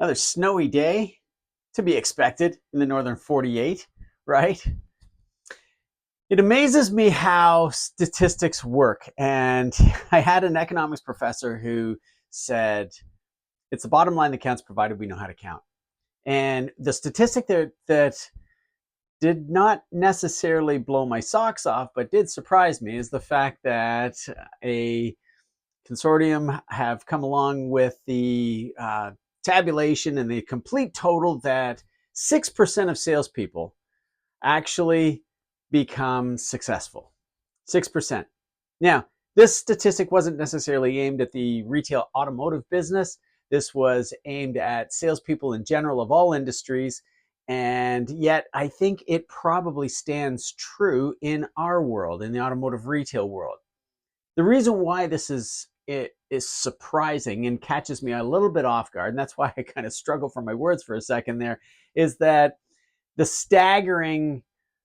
Another snowy day to be expected in the northern 48, right? It amazes me how statistics work. And I had an economics professor who said, it's the bottom line that counts provided we know how to count. And the statistic that did not necessarily blow my socks off, but did surprise me is the fact that a consortium have come along with the tabulation and the complete total that 6% of salespeople actually become successful. 6%. Now, this statistic wasn't necessarily aimed at the retail automotive business. This was aimed at salespeople in general of all industries. And yet, I think it probably stands true in our world, in the automotive retail world. The reason why it is surprising and catches me a little bit off guard, and that's why I kind of struggle for my words for a second there, is that the staggering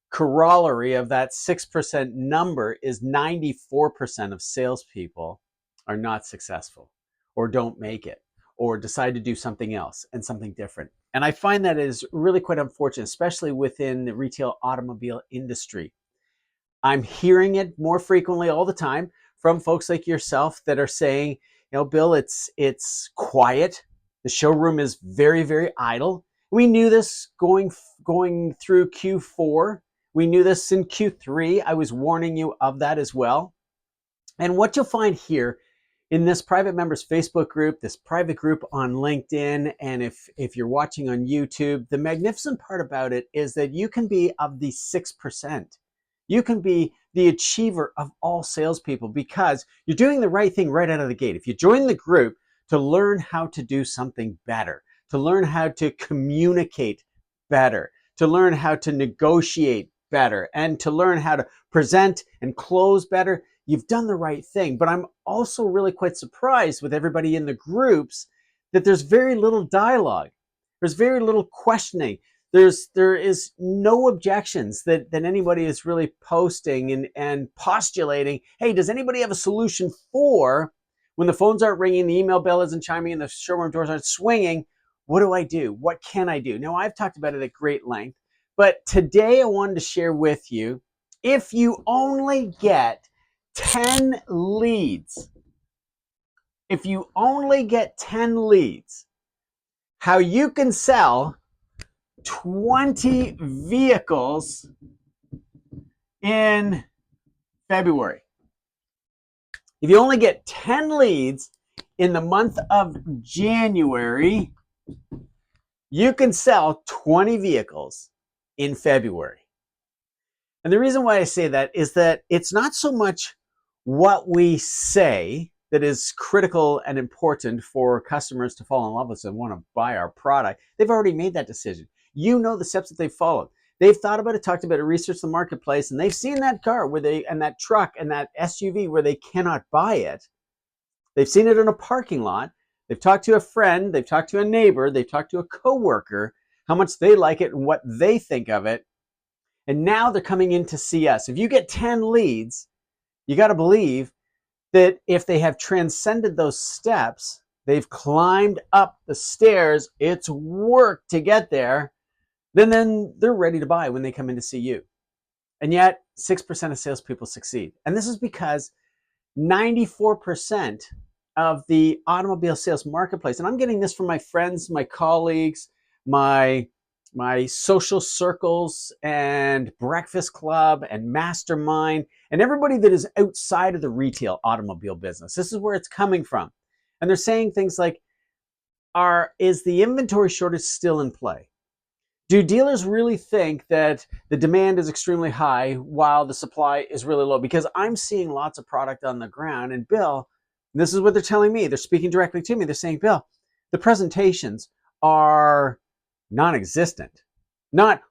corollary of that 6% number is 94% of salespeople are not successful or don't make it or decide to do something else and something different. And I find that is really quite unfortunate, especially within the retail automobile industry. I'm hearing it more frequently all the time from folks like yourself that are saying, Bill, it's quiet. The showroom is very, very idle. We knew this going through Q4. We knew this in Q3. I was warning you of that as well. And what you'll find here in this private members Facebook group, this private group on LinkedIn, and if you're watching on YouTube, the magnificent part about it is that you can be of the 6%. You can be the achiever of all salespeople because you're doing the right thing right out of the gate. If you join the group to learn how to do something better, to learn how to communicate better, to learn how to negotiate better, and to learn how to present and close better, you've done the right thing. But I'm also really quite surprised with everybody in the groups that there's very little dialogue. There's very little questioning. There is no objections that anybody is really posting and postulating, hey, does anybody have a solution for when the phones aren't ringing, the email bell isn't chiming, and the showroom doors aren't swinging? What do I do? What can I do? Now, I've talked about it at great length, but today I wanted to share with you, if you only get 10 leads, how you can sell 20 vehicles in February. If you only get 10 leads in the month of January, you can sell 20 vehicles in February. And the reason why I say that is that it's not so much what we say that is critical and important for customers to fall in love with us and want to buy our product. They've already made that decision. You know the steps that they've followed. They've thought about it, talked about it, researched the marketplace, and they've seen that car and that truck and that SUV where they cannot buy it. They've seen it in a parking lot. They've talked to a friend. They've talked to a neighbor. They've talked to a coworker, how much they like it and what they think of it. And now they're coming in to see us. If you get 10 leads, you got to believe that if they have transcended those steps, they've climbed up the stairs, it's work to get there, then they're ready to buy when they come in to see you. And yet 6% of salespeople succeed. And this is because 94% of the automobile sales marketplace, and I'm getting this from my friends, my colleagues, my social circles and breakfast club and mastermind and everybody that is outside of the retail automobile business. This is where it's coming from. And they're saying things like, is the inventory shortage still in play? Do dealers really think that the demand is extremely high while the supply is really low? Because I'm seeing lots of product on the ground. And Bill, this is what they're telling me. They're speaking directly to me. They're saying, Bill, the presentations are non-existent, not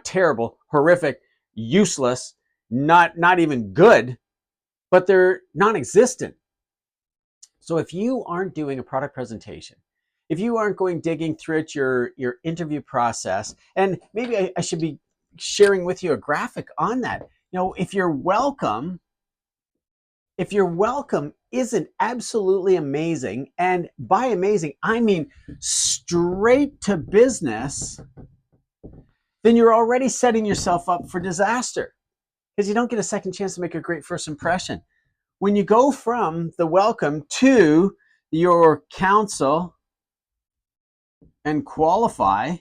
terrible, horrific, useless, not even good, but they're non-existent. So if you aren't doing a product presentation, if you aren't going digging through your interview process, and maybe I should be sharing with you a graphic on that. If you're welcome isn't absolutely amazing, and by amazing, I mean straight to business, then you're already setting yourself up for disaster because you don't get a second chance to make a great first impression. When you go from the welcome to your counsel and qualify,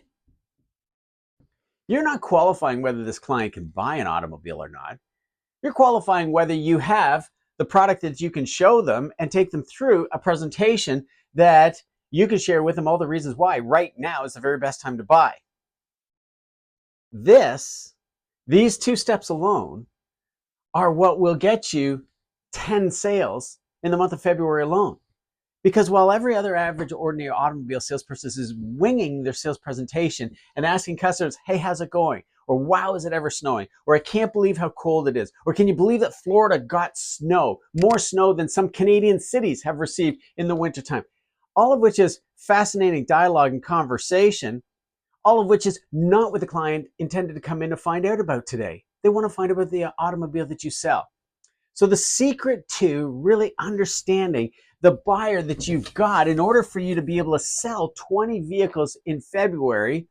you're not qualifying whether this client can buy an automobile or not. You're qualifying whether you have the product that you can show them and take them through a presentation that you can share with them all the reasons why right now is the very best time to buy. These two steps alone are what will get you 10 sales in the month of February alone. Because while every other average ordinary automobile salesperson is winging their sales presentation and asking customers, hey, how's it going? Or wow, is it ever snowing? Or I can't believe how cold it is. Or can you believe that Florida got snow, more snow than some Canadian cities have received in the wintertime? All of which is fascinating dialogue and conversation, all of which is not what the client intended to come in to find out about today. They want to find out about the automobile that you sell. So the secret to really understanding the buyer that you've got in order for you to be able to sell 20 vehicles in February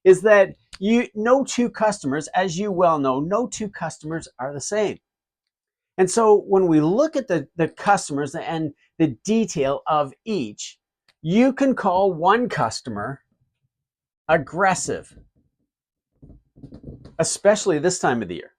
is that no two customers, as you well know, no two customers are the same. And so when we look at the customers and the detail of each, you can call one customer aggressive, especially this time of the year.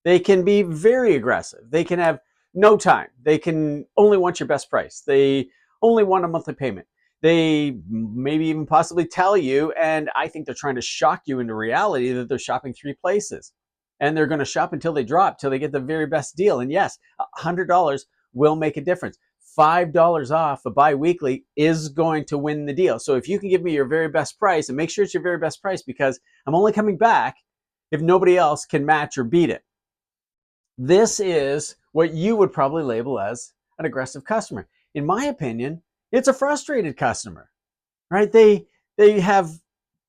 They can be very aggressive. They can have no time. They can only want your best price. They only want a monthly payment. They maybe even possibly tell you, and I think they're trying to shock you into reality, that they're shopping 3 places. And they're going to shop until they drop, till they get the very best deal. And yes, $100 will make a difference. $5 off a bi-weekly is going to win the deal. So if you can give me your very best price, and make sure it's your very best price, because I'm only coming back if nobody else can match or beat it. This is what you would probably label as an aggressive customer. In my opinion, it's a frustrated customer, right? They have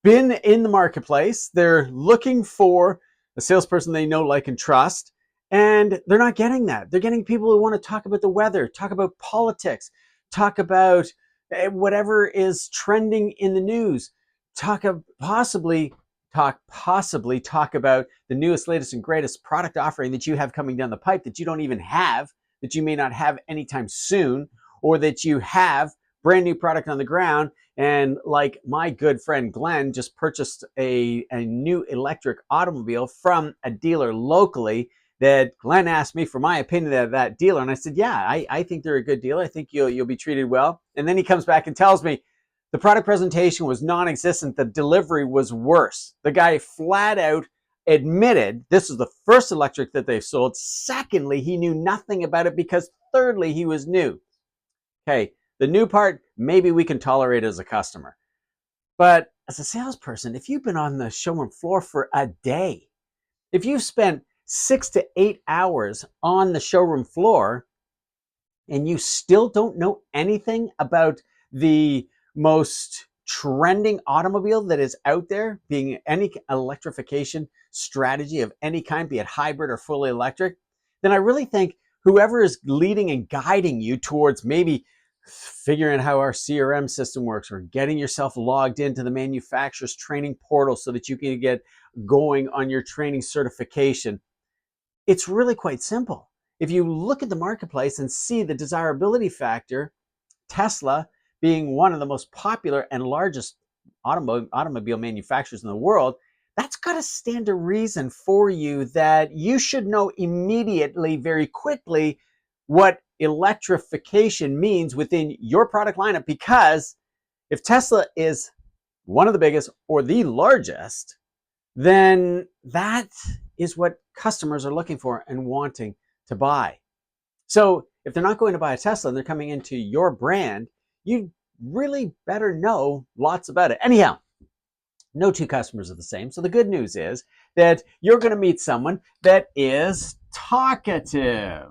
been in the marketplace. They're looking for a salesperson they know, like, and trust, and they're not getting that. They're getting people who want to talk about the weather, talk about politics, talk about whatever is trending in the news, possibly talk about the newest, latest, and greatest product offering that you have coming down the pipe that you don't even have, that you may not have anytime soon, or that you have brand new product on the ground. And like my good friend Glenn just purchased a new electric automobile from a dealer locally that Glenn asked me for my opinion of that dealer. And I said, yeah, I think they're a good dealer. I think you'll be treated well. And then he comes back and tells me, the product presentation was non-existent. The delivery was worse. The guy flat out admitted this is the first electric that they've sold. Secondly, he knew nothing about it, because thirdly, he was new. Okay, the new part, maybe we can tolerate as a customer. But as a salesperson, if you've been on the showroom floor for a day, if you've spent 6 to 8 hours on the showroom floor and you still don't know anything about the most trending automobile that is out there, being any electrification strategy of any kind, be it hybrid or fully electric, then I really think whoever is leading and guiding you towards maybe figuring out how our CRM system works, or getting yourself logged into the manufacturer's training portal so that you can get going on your training certification, it's really quite simple. If you look at the marketplace and see the desirability factor, Tesla being one of the most popular and largest automobile manufacturers in the world, that's got to stand to reason for you that you should know immediately, very quickly, what electrification means within your product lineup. Because if Tesla is one of the biggest or the largest, then that is what customers are looking for and wanting to buy. So if they're not going to buy a Tesla and they're coming into your brand, you really better know lots about it. Anyhow, no two customers are the same. So the good news is that you're going to meet someone that is talkative.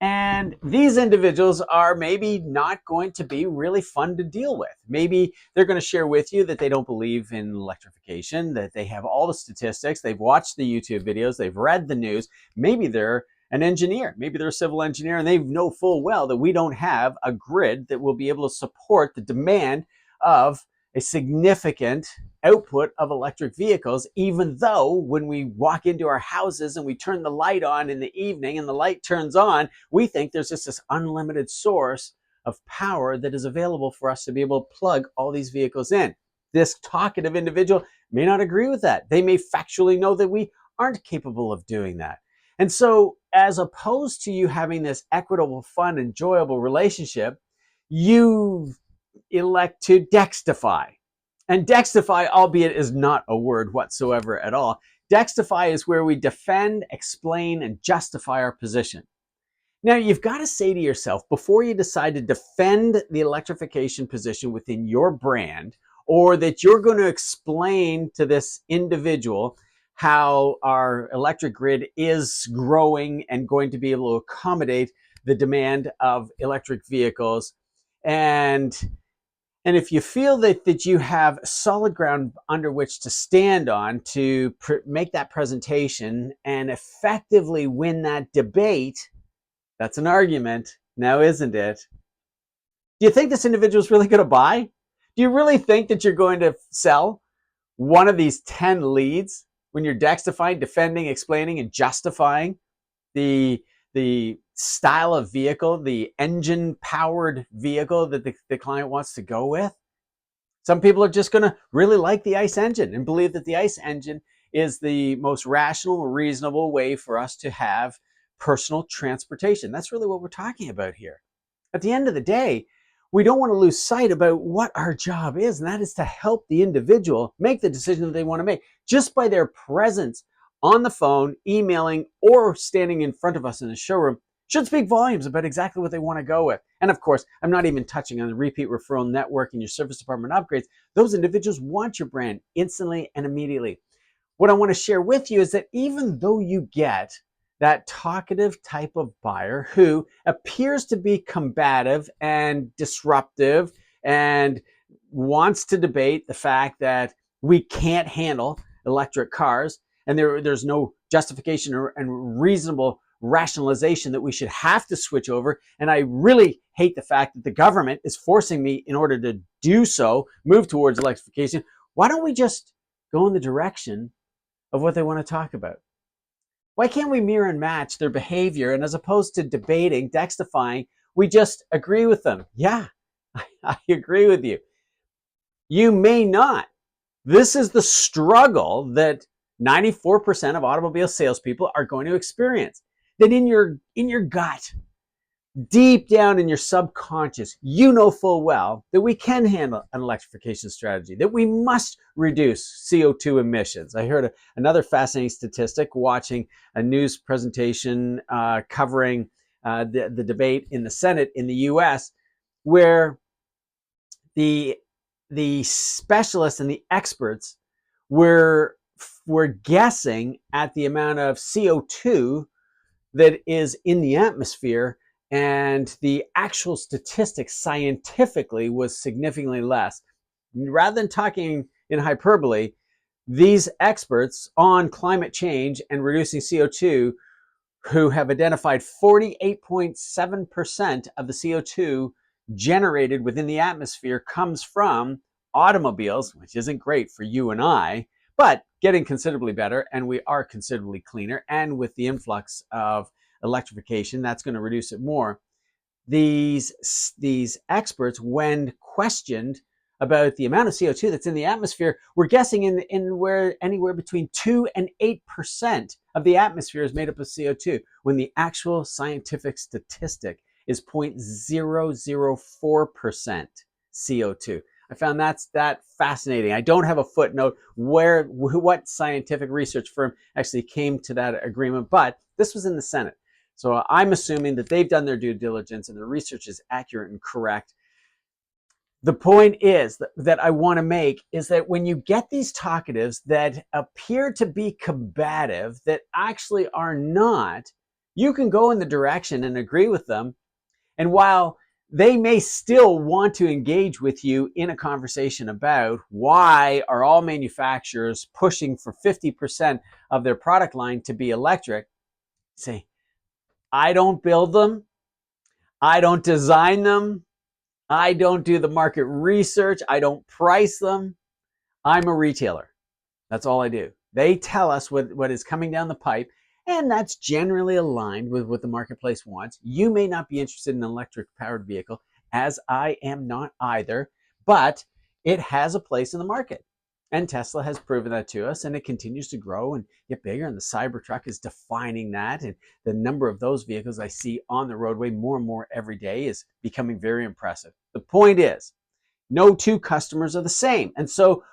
And these individuals are maybe not going to be really fun to deal with. Maybe they're going to share with you that they don't believe in electrification, that they have all the statistics, they've watched the YouTube videos, they've read the news. Maybe they're an engineer. Maybe they're a civil engineer and they know full well that we don't have a grid that will be able to support the demand of a significant output of electric vehicles, even though when we walk into our houses and we turn the light on in the evening and the light turns on, we think there's just this unlimited source of power that is available for us to be able to plug all these vehicles in. This talkative individual may not agree with that. They may factually know that we aren't capable of doing that. And so, as opposed to you having this equitable, fun, enjoyable relationship, you elect to dextify. And dextify, albeit is not a word whatsoever at all, dextify is where we defend, explain, and justify our position. Now, you've got to say to yourself, before you decide to defend the electrification position within your brand, or that you're going to explain to this individual how our electric grid is growing and going to be able to accommodate the demand of electric vehicles, and if you feel that you have solid ground under which to stand on to make that presentation and effectively win that debate, that's an argument, now isn't it? Do you think this individual is really going to buy? Do you really think that you're going to sell one of these 10 leads when you're dextifying, defending, explaining, and justifying the style of vehicle, the engine-powered vehicle that the client wants to go with? Some people are just going to really like the ICE engine and believe that the ICE engine is the most rational, reasonable way for us to have personal transportation. That's really what we're talking about here. At the end of the day, we don't want to lose sight about what our job is, and that is to help the individual make the decision that they want to make just by their presence on the phone, emailing, or standing in front of us in the showroom should speak volumes about exactly what they want to go with. And of course, I'm not even touching on the repeat referral network and your service department upgrades. Those individuals want your brand instantly and immediately. What I want to share with you is that even though you get that talkative type of buyer who appears to be combative and disruptive and wants to debate the fact that we can't handle electric cars and there's no justification and reasonable rationalization that we should have to switch over, and I really hate the fact that the government is forcing me in order to do so, move towards electrification, why don't we just go in the direction of what they want to talk about? Why can't we mirror and match their behavior, and as opposed to debating, dextifying, we just agree with them? Yeah, I agree with you. You may not. This is the struggle that 94% of automobile salespeople are going to experience. That in your gut, deep down in your subconscious, you know full well that we can handle an electrification strategy, that we must reduce CO2 emissions. I heard another fascinating statistic watching a news presentation covering the debate in the Senate in the US, where the specialists and the experts were guessing at the amount of CO2 that is in the atmosphere, and the actual statistics scientifically was significantly less. Rather than talking in hyperbole, these experts on climate change and reducing CO2, who have identified 48.7% of the CO2 generated within the atmosphere comes from automobiles, which isn't great for you and I, but getting considerably better, and we are considerably cleaner, and with the influx of electrification, that's going to reduce it more. These experts, when questioned about the amount of CO2 that's in the atmosphere, we're guessing in where anywhere between 2 and 8% of the atmosphere is made up of CO2, when the actual scientific statistic is 0.004% CO2. I found that fascinating. I don't have a footnote what scientific research firm actually came to that agreement, but this was in the Senate. So I'm assuming that they've done their due diligence and the research is accurate and correct. The point is that I want to make is that when you get these talkatives that appear to be combative, that actually are not, you can go in the direction and agree with them. And while they may still want to engage with you in a conversation about why are all manufacturers pushing for 50% of their product line to be electric, say, I don't build them. I don't design them. I don't do the market research. I don't price them. I'm a retailer. That's all I do. They tell us what is coming down the pipe, and that's generally aligned with what the marketplace wants. You may not be interested in an electric powered vehicle, as I am not either, but it has a place in the market. And Tesla has proven that to us, and it continues to grow and get bigger. And the Cybertruck is defining that. And the number of those vehicles I see on the roadway more and more every day is becoming very impressive. The point is, no two customers are the same. And so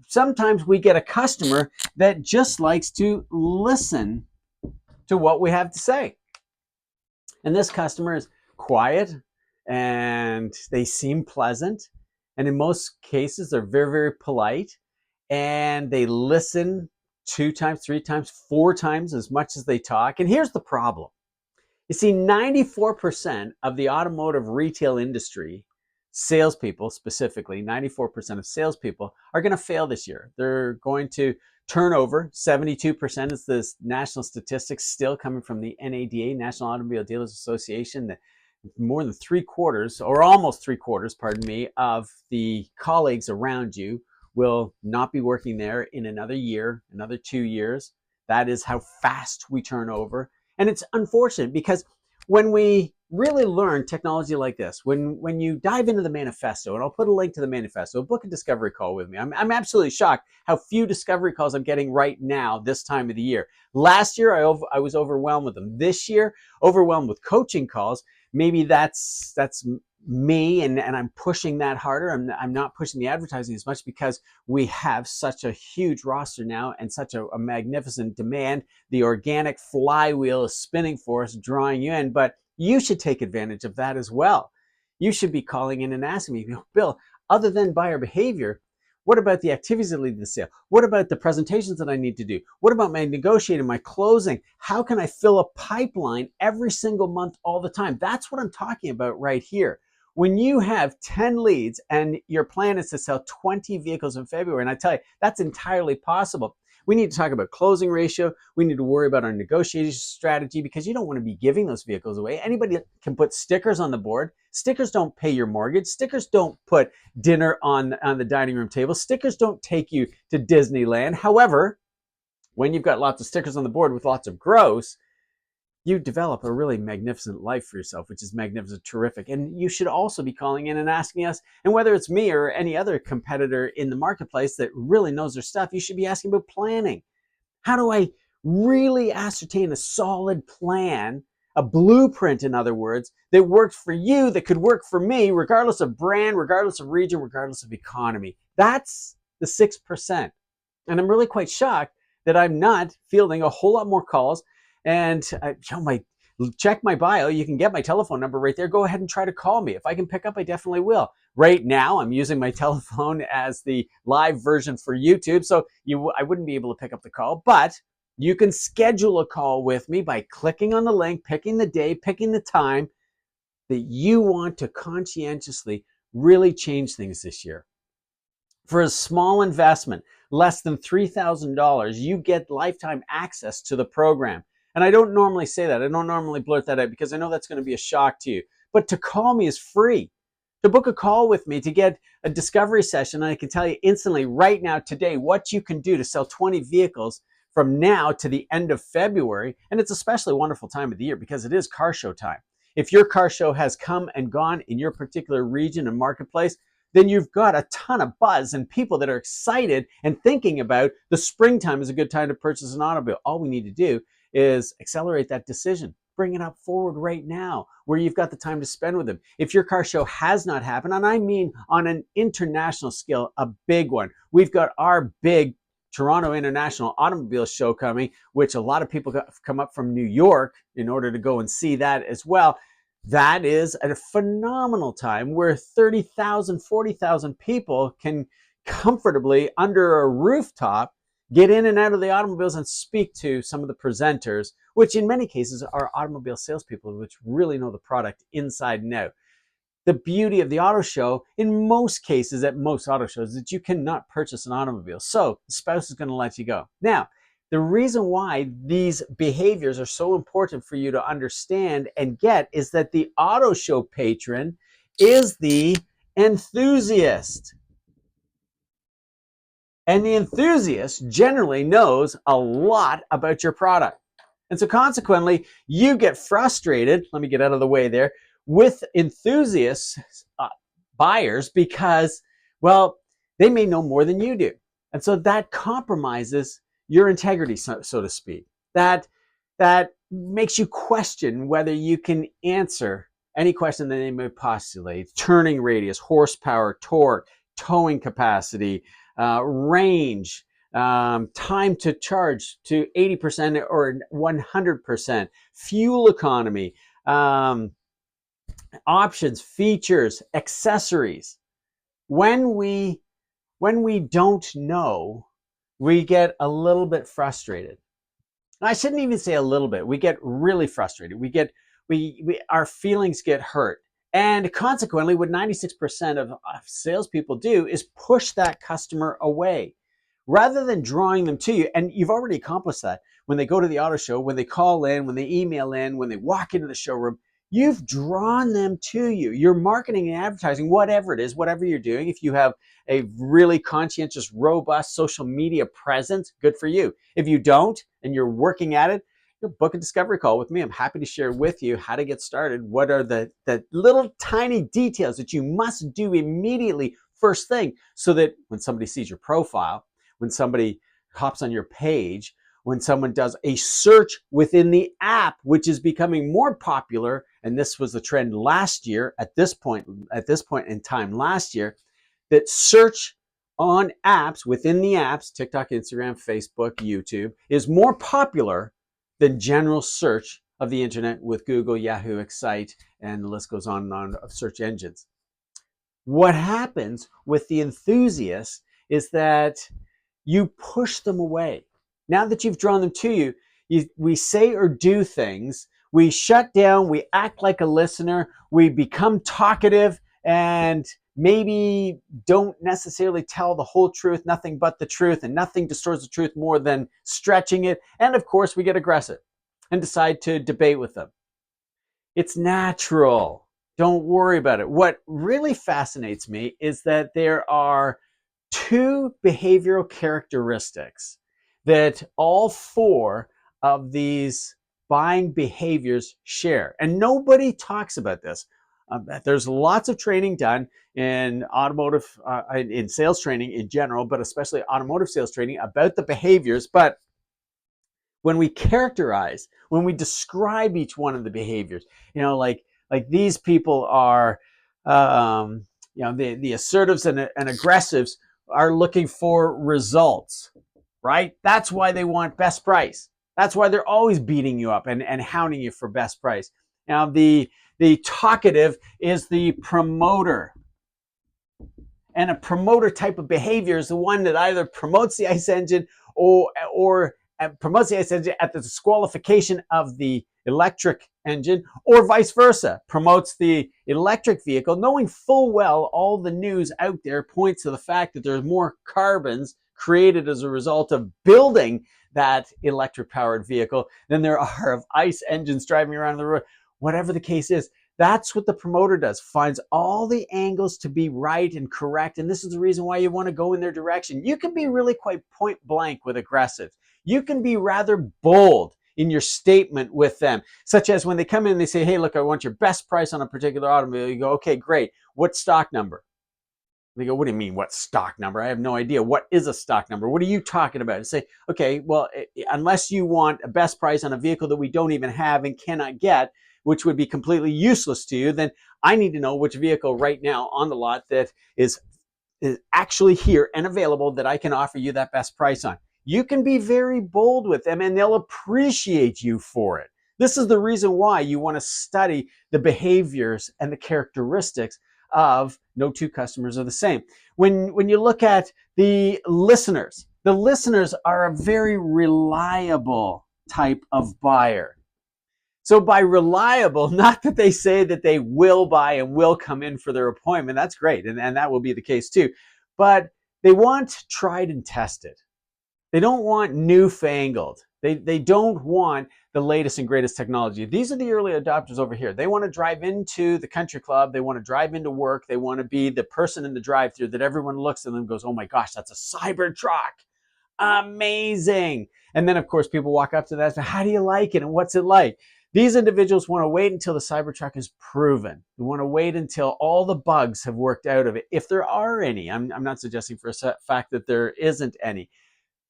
sometimes we get a customer that just likes to listen to what we have to say. And this customer is quiet and they seem pleasant. And in most cases, they're very, very polite and they listen 2 times, 3 times, 4 times as much as they talk. And here's the problem. You see, 94% of the automotive retail industry, salespeople specifically, 94% of salespeople are going to fail this year. They're going to turn over. 72% is the national statistics still coming from the NADA, National Automobile Dealers Association, that more than 3/4, or almost 3/4, pardon me, of the colleagues around you will not be working there in another year, another 2 years. That is how fast we turn over. And it's unfortunate because when we really learn technology like this, when you dive into the manifesto, and I'll put a link to the manifesto, book a discovery call with me. I'm absolutely shocked how few discovery calls I'm getting right now this time of the year. Last year, I was overwhelmed with them. This year, overwhelmed with coaching calls. Maybe that's me, and I'm pushing that harder. I'm not pushing the advertising as much because we have such a huge roster now and such a magnificent demand. The organic flywheel is spinning for us, drawing you in, but you should take advantage of that as well. You should be calling in and asking me, Bill, other than buyer behavior, what about the activities that lead to the sale? What about the presentations that I need to do? What about my negotiating, my closing? How can I fill a pipeline every single month all the time? That's what I'm talking about right here. When you have 10 leads and your plan is to sell 20 vehicles in February, and I tell you, that's entirely possible. We need to talk about closing ratio. We need to worry about our negotiation strategy because you don't want to be giving those vehicles away. Anybody can put stickers on the board. Stickers don't pay your mortgage. Stickers don't put dinner on the dining room table. Stickers don't take you to Disneyland. However, when you've got lots of stickers on the board with lots of gross, you develop a really magnificent life for yourself, which is magnificent, terrific. And you should also be calling in and asking us, and whether it's me or any other competitor in the marketplace that really knows their stuff, you should be asking about planning. How do I really ascertain a solid plan, a blueprint, in other words, that works for you, that could work for me, regardless of brand, regardless of region, regardless of economy? That's the 6%. And I'm really quite shocked that I'm not fielding a whole lot more calls. And check my bio. You can get my telephone number right there. Go ahead and try to call me. If I can pick up, I definitely will. Right now, I'm using my telephone as the live version for YouTube, so I wouldn't be able to pick up the call. But you can schedule a call with me by clicking on the link, picking the day, picking the time that you want to conscientiously really change things this year. For a small investment, less than $3,000, you get lifetime access to the program. And I don't normally say that. I don't normally blurt that out because I know that's going to be a shock to you. But to call me is free. To book a call with me, to get a discovery session, and I can tell you instantly right now, today, what you can do to sell 20 vehicles from now to the end of February. And it's especially a wonderful time of the year because it is car show time. If your car show has come and gone in your particular region and marketplace, then you've got a ton of buzz and people that are excited and thinking about the springtime is a good time to purchase an automobile. All we need to do is accelerate that decision. Bring it up forward right now where you've got the time to spend with them. If your car show has not happened, and I mean on an international scale, a big one, we've got our big Toronto International Automobile Show coming, which a lot of people come up from New York in order to go and see that as well. That is a phenomenal time where 30,000, 40,000 people can comfortably, under a rooftop, get in and out of the automobiles and speak to some of the presenters, which in many cases are automobile salespeople, which really know the product inside and out. The beauty of the auto show, in most cases, at most auto shows, is that you cannot purchase an automobile. So the spouse is going to let you go. Now, The reason why these behaviors are so important for you to understand and get is that the auto show patron is the enthusiast. And the enthusiast generally knows a lot about your product. And so consequently, you get frustrated, let me get out of the way there, with enthusiasts, buyers, because, well, they may know more than you do. And so that compromises your integrity, so to speak. That makes you question whether you can answer any question that they may postulate. Turning radius, horsepower, torque, towing capacity, range, time to charge to 80% or 100%, fuel economy, options, features, accessories. When we don't know, we get a little bit frustrated. I shouldn't even say a little bit. We get really frustrated. Our feelings get hurt. And consequently, what 96% of salespeople do is push that customer away rather than drawing them to you. And you've already accomplished that. When they go to the auto show, when they call in, when they email in, when they walk into the showroom, you've drawn them to you. Your marketing and advertising, whatever it is, whatever you're doing, if you have a really conscientious, robust social media presence, good for you. If you don't and you're working at it, book a discovery call with me. I'm happy to share with you how to get started. What are the little tiny details that you must do immediately first thing so that when somebody sees your profile, when somebody hops on your page, when someone does a search within the app, which is becoming more popular, and this was the trend last year at this point in time last year, that search on apps within the apps, TikTok, Instagram, Facebook, YouTube, is more popular than general search of the internet with Google, Yahoo, Excite, and the list goes on and on of search engines. What happens with the enthusiasts is that you push them away. Now that you've drawn them to you, we say or do things, we shut down, we act like a listener, we become talkative, and maybe don't necessarily tell the whole truth, nothing but the truth, and nothing distorts the truth more than stretching it. And of course, we get aggressive and decide to debate with them. It's natural. Don't worry about it. What really fascinates me is that there are two behavioral characteristics that all four of these buying behaviors share. And nobody talks about this. There's lots of training done in automotive, in sales training in general, but especially automotive sales training about the behaviors. But when we characterize, when we describe each one of the behaviors, like these people are, the assertives and aggressives are looking for results, right? That's why they want best price. That's why they're always beating you up and hounding you for best price. Now, the talkative is the promoter. And a promoter type of behavior is the one that either promotes the ICE engine or promotes the ICE engine at the disqualification of the electric engine, or vice versa, promotes the electric vehicle, knowing full well all the news out there points to the fact that there's more carbons created as a result of building that electric powered vehicle than there are of ICE engines driving around the road. Whatever the case is, that's what the promoter does, finds all the angles to be right and correct. And this is the reason why you want to go in their direction. You can be really quite point blank with aggressive. You can be rather bold in your statement with them, such as when they come in and they say, hey, look, I want your best price on a particular automobile. You go, okay, great. What stock number? They go, what do you mean, what stock number? I have no idea. What is a stock number? What are you talking about? And say, okay, well, unless you want a best price on a vehicle that we don't even have and cannot get, which would be completely useless to you, then I need to know which vehicle right now on the lot that is actually here and available that I can offer you that best price on. You can be very bold with them and they'll appreciate you for it. This is the reason why you want to study the behaviors and the characteristics of no two customers are the same. When you look at the listeners are a very reliable type of buyer. So by reliable, not that they say that they will buy and will come in for their appointment. That's great. And that will be the case too. But they want tried and tested. They don't want newfangled. They don't want the latest and greatest technology. These are the early adopters over here. They want to drive into the country club. They want to drive into work. They want to be the person in the drive-through that everyone looks at them and goes, oh my gosh, that's a cyber truck. Amazing. And then, of course, people walk up to that and say, how do you like it? And what's it like? These individuals want to wait until the Cybertruck is proven. They want to wait until all the bugs have worked out of it, if there are any. I'm not suggesting for a fact that there isn't any.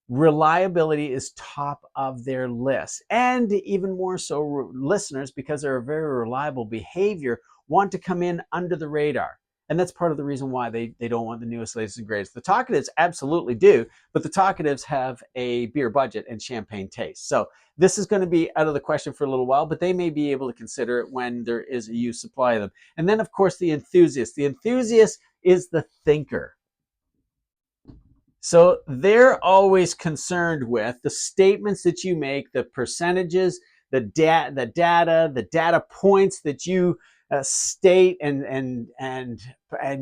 Reliability is top of their list. And even more so, listeners, because they're a very reliable behavior, want to come in under the radar. And that's part of the reason why they don't want the newest, latest, and greatest. The talkatives absolutely do, but the talkatives have a beer budget and champagne taste. So this is going to be out of the question for a little while, but they may be able to consider it when there is a used supply of them. And then, of course, the enthusiast. The enthusiast is the thinker. So they're always concerned with the statements that you make, the percentages, the data points that you state and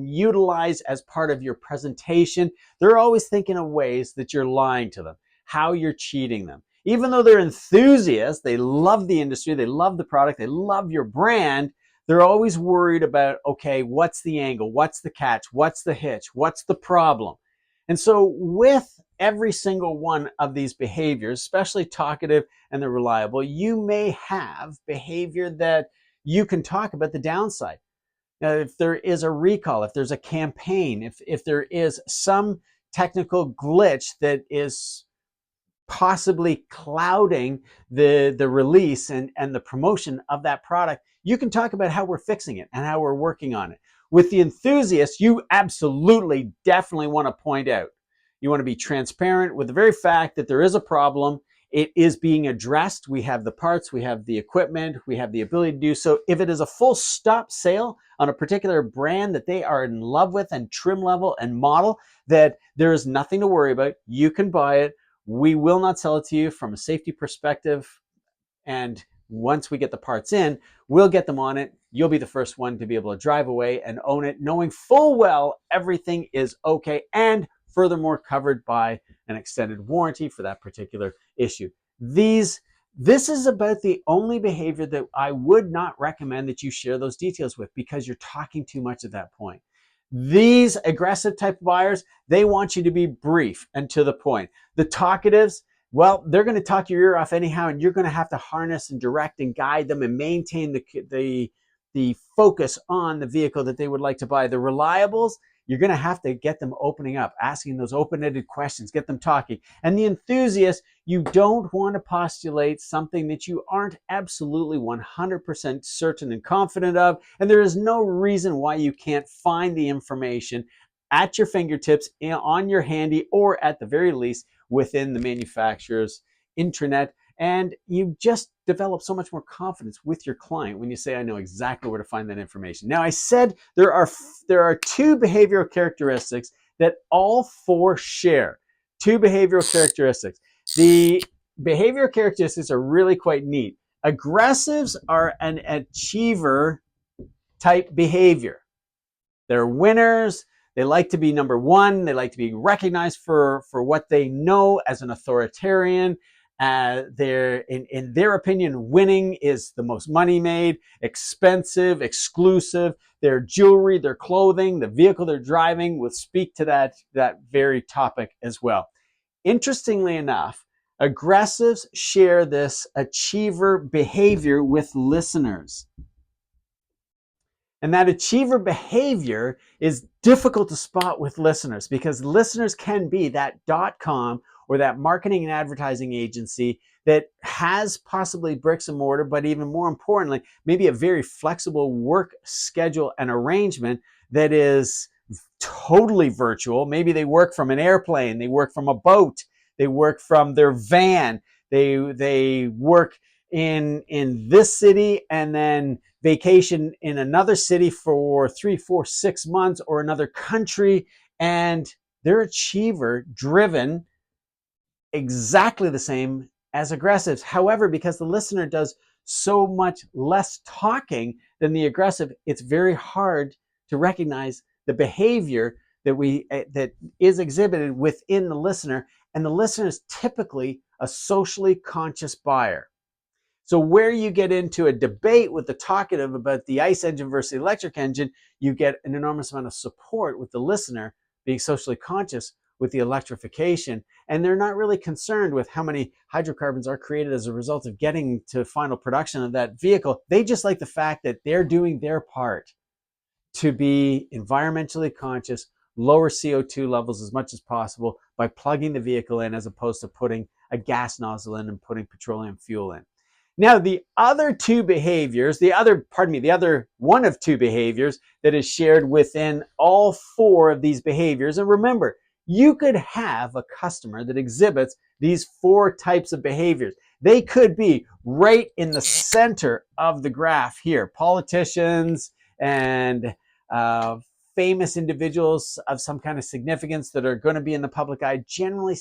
utilize as part of your presentation. They're always thinking of ways that you're lying to them, how you're cheating them. Even though they're enthusiasts, they love the industry, they love the product, they love your brand, they're always worried about, okay, what's the angle? What's the catch? What's the hitch? What's the problem? And so with every single one of these behaviors, especially talkative and the reliable, you may have behavior that you can talk about the downside. Now, if there is a recall, if there's a campaign, if there is some technical glitch that is possibly clouding the release and the promotion of that product, you can talk about how we're fixing it and how we're working on it. With the enthusiast, you absolutely definitely want to point out. You want to be transparent with the very fact that there is a problem. It is being addressed. We have the parts, we have the equipment, we have the ability to do so. If it is a full stop sale on a particular brand that they are in love with and trim level and model, that there is nothing to worry about. You can buy it. We will not sell it to you from a safety perspective. And once we get the parts in, we'll get them on it. You'll be the first one to be able to drive away and own it, knowing full well everything is okay, and furthermore covered by an extended warranty for that particular issue. This is about the only behavior that I would not recommend that you share those details with, because you're talking too much at that point. These aggressive type of buyers, they want you to be brief and to the point. The talkatives, well, they're going to talk your ear off anyhow, and you're going to have to harness and direct and guide them and maintain the focus on the vehicle that they would like to buy. The reliables, you're going to have to get them opening up, asking those open-ended questions, get them talking. And the enthusiasts, you don't want to postulate something that you aren't absolutely 100% certain and confident of, and there is no reason why you can't find the information at your fingertips, on your handy, or at the very least within the manufacturer's intranet. And you just develop so much more confidence with your client when you say, I know exactly where to find that information. Now, I said there are two behavioral characteristics that all four share. Two behavioral characteristics. The behavioral characteristics are really quite neat. Aggressives are an achiever type behavior. They're winners. They like to be number one. They like to be recognized for what they know as an authoritarian. In their opinion, winning is the most money made, expensive, exclusive. Their jewelry, their clothing, the vehicle they're driving will speak to that very topic as well. Interestingly enough, aggressives share this achiever behavior with listeners. And that achiever behavior is difficult to spot with listeners, because listeners can be that .com or that marketing and advertising agency that has possibly bricks and mortar, but even more importantly, maybe a very flexible work schedule and arrangement that is totally virtual. Maybe they work from an airplane, they work from a boat, they work from their van, they work in this city and then vacation in another city for 3, 4, 6 months, or another country, and they're achiever driven exactly the same as aggressives. However, because the listener does so much less talking than the aggressive, it's very hard to recognize the behavior that is exhibited within the listener, and the listener is typically a socially conscious buyer. So where you get into a debate with the talkative about the ICE engine versus the electric engine, you get an enormous amount of support with the listener being socially conscious with the electrification. And they're not really concerned with how many hydrocarbons are created as a result of getting to final production of that vehicle. They just like the fact that they're doing their part to be environmentally conscious, lower CO2 levels as much as possible by plugging the vehicle in as opposed to putting a gas nozzle in and putting petroleum fuel in. Now, the other one of two behaviors that is shared within all four of these behaviors, and remember, you could have a customer that exhibits these four types of behaviors. They could be right in the center of the graph here. Politicians and famous individuals of some kind of significance that are going to be in the public eye generally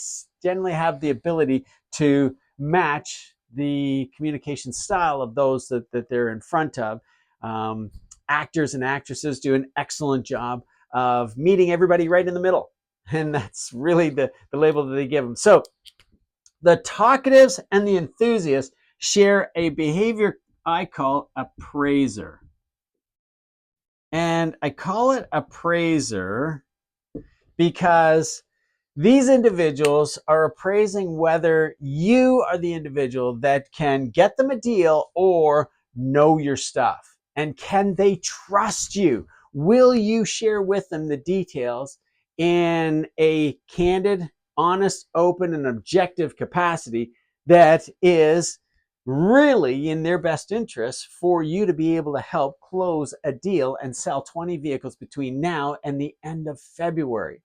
have the ability to match the communication style of those that they're in front of. Actors and actresses do an excellent job of meeting everybody right in the middle. And that's really the label that they give them. So the talkatives and the enthusiasts share a behavior I call appraiser. And I call it appraiser because these individuals are appraising whether you are the individual that can get them a deal or know your stuff. And can they trust you? Will you share with them the details in a candid, honest, open, and objective capacity that is really in their best interest for you to be able to help close a deal and sell 20 vehicles between now and the end of February?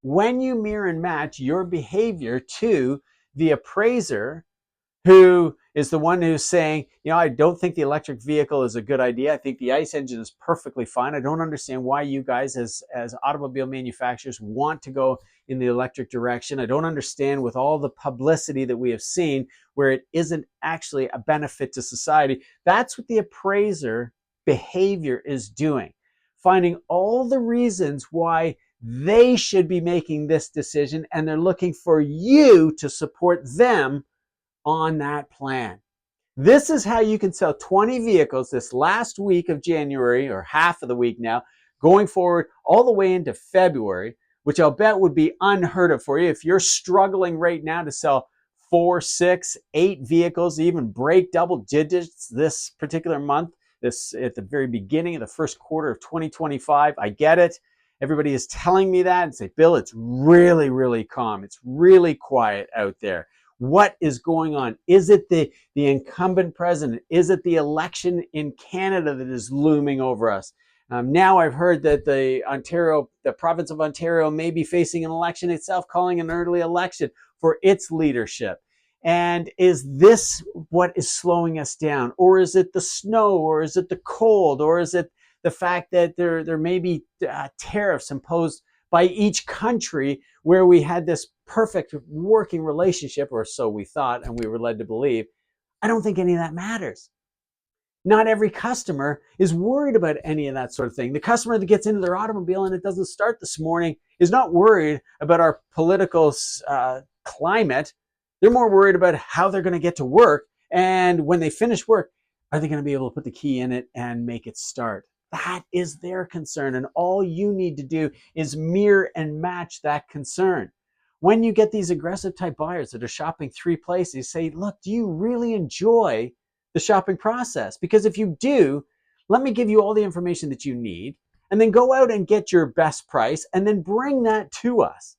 When you mirror and match your behavior to the appraiser, who is the one who's saying, I don't think the electric vehicle is a good idea. I think the ICE engine is perfectly fine. I don't understand why you guys as automobile manufacturers want to go in the electric direction. I don't understand with all the publicity that we have seen where it isn't actually a benefit to society. That's what the appraiser behavior is doing. Finding all the reasons why they should be making this decision, and they're looking for you to support them on that plan. This is how you can sell 20 vehicles this last week of January, or half of the week now, going forward all the way into February, which I'll bet would be unheard of for you. If you're struggling right now to sell 4, 6, 8 vehicles, even break double digits this particular month, this at the very beginning of the first quarter of 2025, I get it. Everybody is telling me that and say, Bill, it's really, really calm. It's really quiet out there. What is going on? Is it the incumbent president? Is it the election in Canada that is looming over us? Now I've heard that the province of Ontario may be facing an election itself, calling an early election for its leadership. And is this what is slowing us down? Or is it the snow? Or is it the cold? Or is it the fact that there may be tariffs imposed by each country where we had this perfect working relationship, or so we thought and we were led to believe? I don't think any of that matters. Not every customer is worried about any of that sort of thing. The customer that gets into their automobile and it doesn't start this morning is not worried about our political climate. They're more worried about how they're going to get to work. And when they finish work, are they going to be able to put the key in it and make it start? That is their concern. And all you need to do is mirror and match that concern. When you get these aggressive type buyers that are shopping 3 places, say, look, do you really enjoy the shopping process? Because if you do, let me give you all the information that you need, and then go out and get your best price and then bring that to us.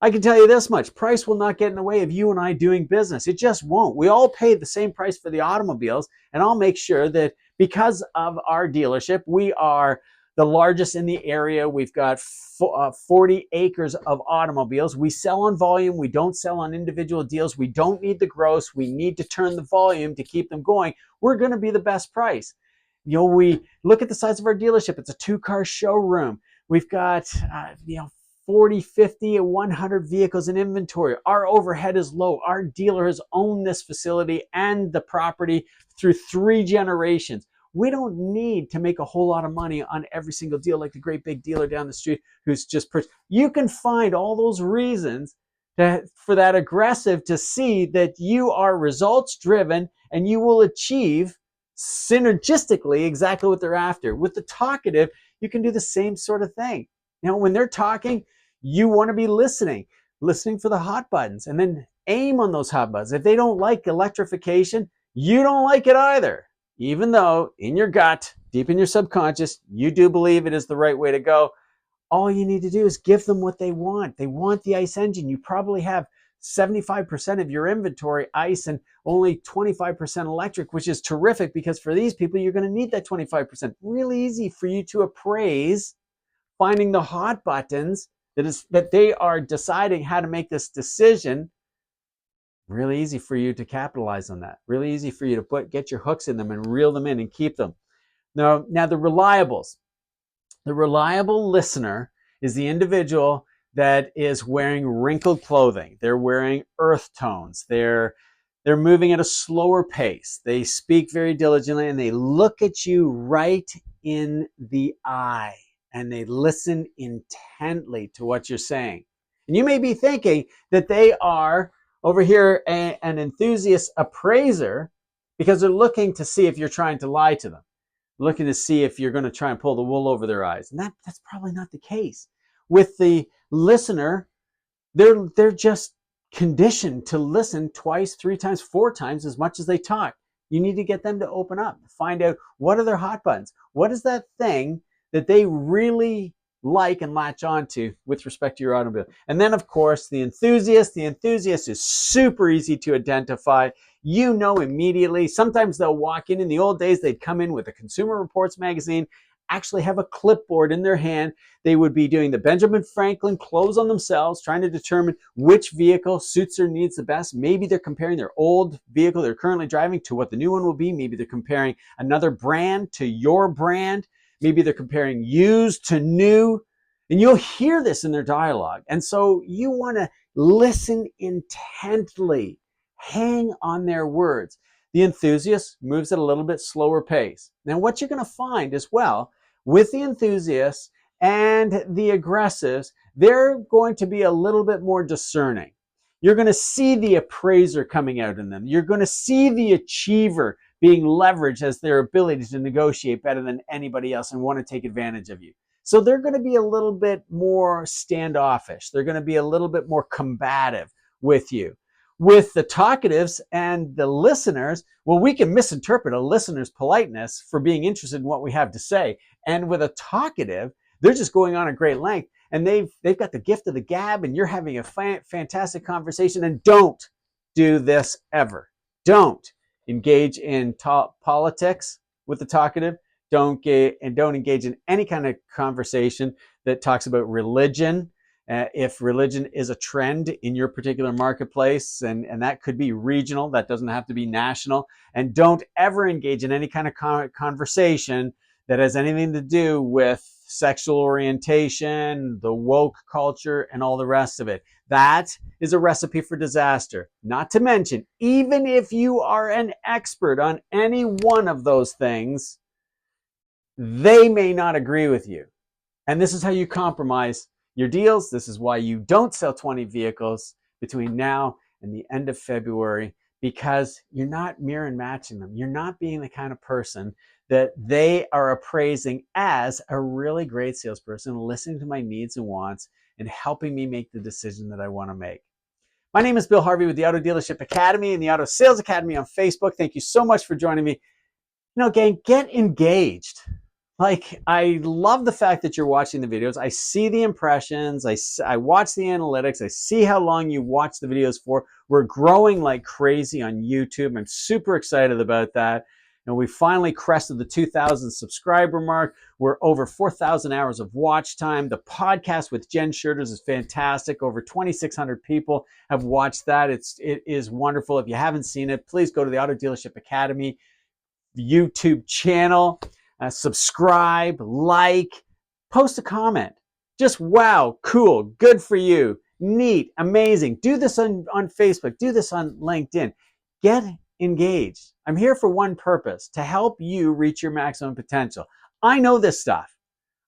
I can tell you this much, price will not get in the way of you and I doing business. It just won't. We all pay the same price for the automobiles, and I'll make sure that because of our dealership, we are the largest in the area. We've got 40 acres of automobiles. We sell on volume. We don't sell on individual deals. We don't need the gross. We need to turn the volume to keep them going. We're going to be the best price. We look at the size of our dealership. It's a 2-car showroom. We've got, 40, 50, 100 vehicles in inventory. Our overhead is low. Our dealer has owned this facility and the property through 3 generations. We don't need to make a whole lot of money on every single deal like the great big dealer down the street who's just you can find all those reasons for that aggressive to see that you are results driven and you will achieve synergistically exactly what they're after. With the talkative, you can do the same sort of thing. When they're talking, you want to be listening for the hot buttons, and then aim on those hot buttons. If they don't like electrification, you don't like it either, even though in your gut, deep in your subconscious, you do believe it is the right way to go. All you need to do is give them what they want. They want the ICE engine. You probably have 75% of your inventory ICE and only 25% electric, which is terrific, because for these people, you're going to need that 25%. Really easy for you to appraise, finding the hot buttons that they are deciding how to make this decision. Really easy for you to capitalize on that. Really easy for you to get your hooks in them and reel them in and keep them. Now the reliables. The reliable listener is the individual that is wearing wrinkled clothing. They're wearing earth tones. They're moving at a slower pace. They speak very diligently, and they look at you right in the eye, and they listen intently to what you're saying. And you may be thinking that they are over here an enthusiast appraiser because they're looking to see if you're trying to lie to them, looking to see if you're going to try and pull the wool over their eyes. And that's probably not the case. With the listener, they're just conditioned to listen twice, 3 times, 4 times as much as they talk. You need to get them to open up, find out what are their hot buttons. What is that thing that they really like and latch onto with respect to your automobile? And then, of course, the enthusiast. The enthusiast is super easy to identify. You know immediately. Sometimes they'll walk in. In the old days, they'd come in with a Consumer Reports magazine, actually have a clipboard in their hand. They would be doing the Benjamin Franklin close on themselves, trying to determine which vehicle suits their needs the best. Maybe they're comparing their old vehicle they're currently driving to what the new one will be. Maybe they're comparing another brand to your brand. Maybe they're comparing used to new. And you'll hear this in their dialogue. And so you want to listen intently, hang on their words. The enthusiast moves at a little bit slower pace. Now, what you're going to find as well with the enthusiasts and the aggressives, they're going to be a little bit more discerning. You're going to see the appraiser coming out in them. You're going to see the achiever being leveraged as their ability to negotiate better than anybody else and want to take advantage of you. So they're going to be a little bit more standoffish. They're going to be a little bit more combative with you. With the talkatives and the listeners, well, we can misinterpret a listener's politeness for being interested in what we have to say. And with a talkative, they're just going on a great length, and they've got the gift of the gab, and you're having a fantastic conversation. And don't do this ever. Don't engage in politics with the talkative. Don't engage in any kind of conversation that talks about religion. If religion is a trend in your particular marketplace, and that could be regional, that doesn't have to be national. And don't ever engage in any kind of conversation that has anything to do with sexual orientation, the woke culture, and all the rest of it. That is a recipe for disaster. Not to mention, even if you are an expert on any one of those things, they may not agree with you. And this is how you compromise your deals. This is why you don't sell 20 vehicles between now and the end of February, because you're not mirror and matching them. You're not being the kind of person that they are appraising as a really great salesperson, listening to my needs and wants and helping me make the decision that I want to make. My name is Bill Harvey with the Auto Dealership Academy and the Auto Sales Academy on Facebook. Thank you so much for joining me. Gang, get engaged. I love the fact that you're watching the videos. I see the impressions. I watch the analytics. I see how long you watch the videos for. We're growing like crazy on YouTube. I'm super excited about that. And we finally crested the 2,000 subscriber mark. We're over 4,000 hours of watch time. The podcast with Jen Scherters is fantastic. Over 2,600 people have watched that. It is wonderful. If you haven't seen it, please go to the Auto Dealership Academy YouTube channel. Subscribe, like, post a comment. Just wow, cool, good for you, neat, amazing. Do this on Facebook, do this on LinkedIn. Get engaged. I'm here for one purpose, to help you reach your maximum potential. I know this stuff.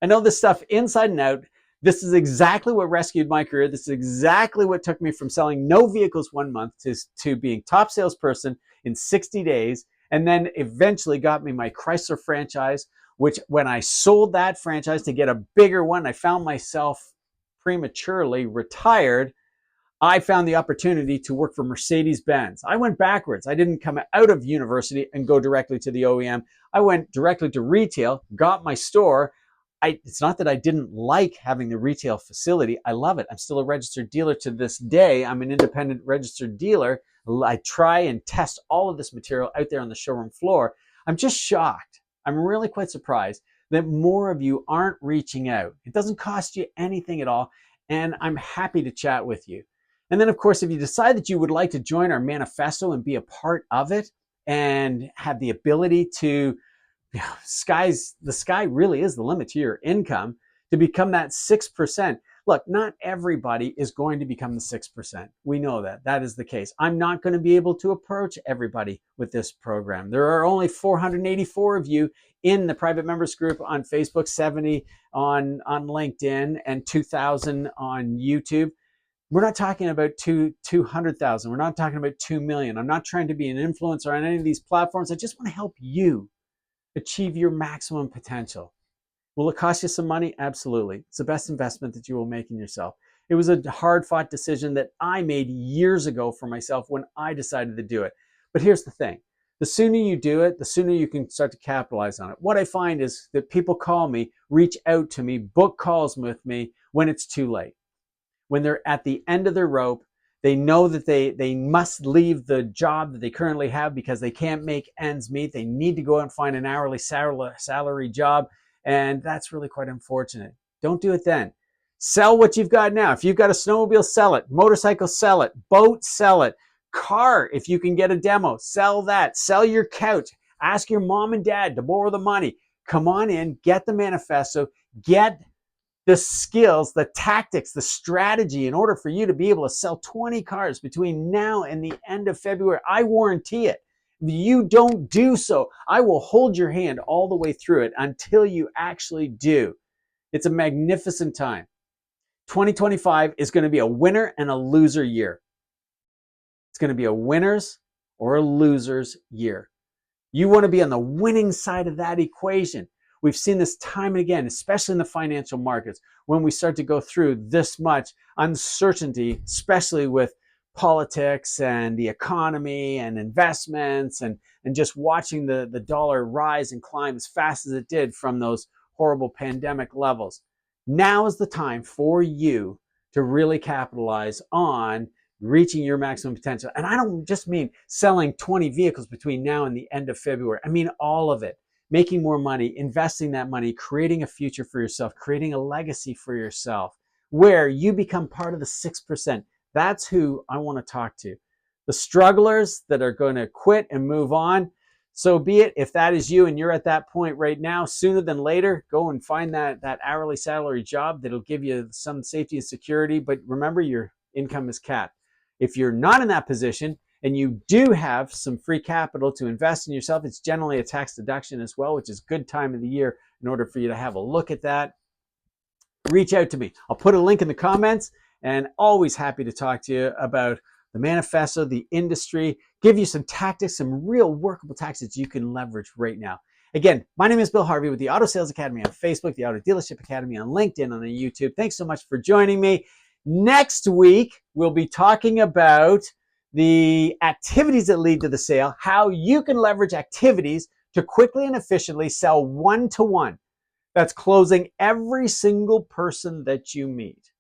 I know this stuff inside and out. This is exactly what rescued my career. This is exactly what took me from selling no vehicles 1 month to being top salesperson in 60 days, and then eventually got me my Chrysler franchise, which when I sold that franchise to get a bigger one, I found myself prematurely retired. I found the opportunity to work for Mercedes-Benz. I went backwards. I didn't come out of university and go directly to the OEM. I went directly to retail, got my store. It's not that I didn't like having the retail facility. I love it. I'm still a registered dealer to this day. I'm an independent registered dealer. I try and test all of this material out there on the showroom floor. I'm just shocked. I'm really quite surprised that more of you aren't reaching out. It doesn't cost you anything at all, and I'm happy to chat with you. And then, of course, if you decide that you would like to join our manifesto and be a part of it and have the ability to, the sky really is the limit to your income, to become that 6%. Look, not everybody is going to become the 6%. We know that. That is the case. I'm not going to be able to approach everybody with this program. There are only 484 of you in the private members group on Facebook, 70 on LinkedIn, and 2,000 on YouTube. We're not talking about 200,000. We're not talking about 2 million. I'm not trying to be an influencer on any of these platforms. I just want to help you achieve your maximum potential. Will it cost you some money? Absolutely. It's the best investment that you will make in yourself. It was a hard-fought decision that I made years ago for myself when I decided to do it. But here's the thing. The sooner you do it, the sooner you can start to capitalize on it. What I find is that people call me, reach out to me, book calls with me when it's too late. When they're at the end of their rope, they know that they must leave the job that they currently have because they can't make ends meet. They need to go out and find an hourly salary job, and that's really quite unfortunate. Don't do it then. Sell what you've got now. If you've got a snowmobile, sell it. Motorcycle, sell it. Boat, sell it. Car, if you can get a demo, sell that. Sell your couch. Ask your mom and dad to borrow the money. Come on in, get the manifesto, get the skills, the tactics, the strategy in order for you to be able to sell 20 cars between now and the end of February. I warranty it. If you don't do so, I will hold your hand all the way through it until you actually do. It's a magnificent time. 2025 is going to be a winner and a loser year. It's going to be a winner's or a loser's year. You want to be on the winning side of that equation. We've seen this time and again, especially in the financial markets, when we start to go through this much uncertainty, especially with politics and the economy and investments and just watching the dollar rise and climb as fast as it did from those horrible pandemic levels. Now is the time for you to really capitalize on reaching your maximum potential. And I don't just mean selling 20 vehicles between now and the end of February. I mean all of it. Making more money, investing that money, creating a future for yourself, creating a legacy for yourself, where you become part of the 6%. That's who I want to talk to. The strugglers that are going to quit and move on, so be it. If that is you and you're at that point right now, sooner than later, go and find that hourly salary job that'll give you some safety and security. But remember, your income is capped. If you're not in that position, and you do have some free capital to invest in yourself, it's generally a tax deduction as well, which is a good time of the year in order for you to have a look at that. Reach out to me. I'll put a link in the comments, and always happy to talk to you about the manifesto, the industry, give you some tactics, some real workable tactics you can leverage right now. Again, my name is Bill Harvey with the Auto Sales Academy on Facebook, the Auto Dealership Academy on LinkedIn, and on YouTube. Thanks so much for joining me. Next week, we'll be talking about the activities that lead to the sale, how you can leverage activities to quickly and efficiently sell one-to-one. That's closing every single person that you meet.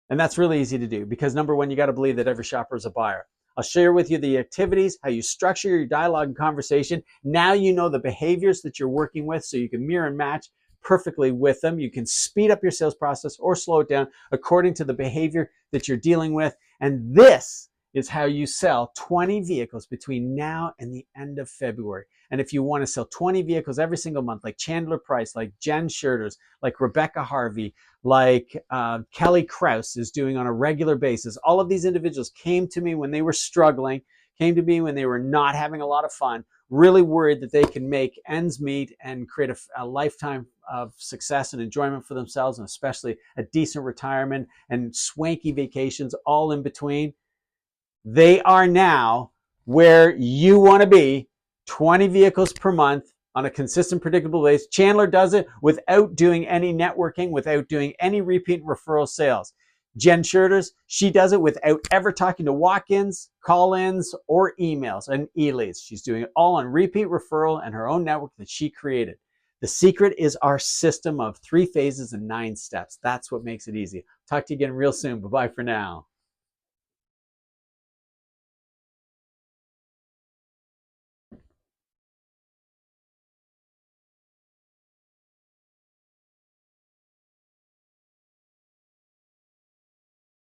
And that's really easy to do because number one, you got to believe that every shopper is a buyer. I'll share with you the activities, how you structure your dialogue and conversation. Now you know the behaviors that you're working with so you can mirror and match perfectly with them. You can speed up your sales process or slow it down according to the behavior that you're dealing with. And this is how you sell 20 vehicles between now and the end of February. And if you want to sell 20 vehicles every single month, like Chandler Price, like Jen Scherters, like Rebecca Harvey, like Kelly Krause is doing on a regular basis. All of these individuals came to me when they were struggling, came to me when they were not having a lot of fun, really worried that they can make ends meet and create a lifetime of success and enjoyment for themselves, and especially a decent retirement and swanky vacations all in between. They are now where you want to be, 20 vehicles per month on a consistent, predictable basis. Chandler does it without doing any networking, without doing any repeat and referral sales. Jen Schurters, she does it without ever talking to walk-ins, call-ins, or emails and e-leads. She's doing it all on repeat referral and her own network that she created. The secret is our system of 3 phases and 9 steps. That's what makes it easy. Talk to you again real soon. Bye-bye for now.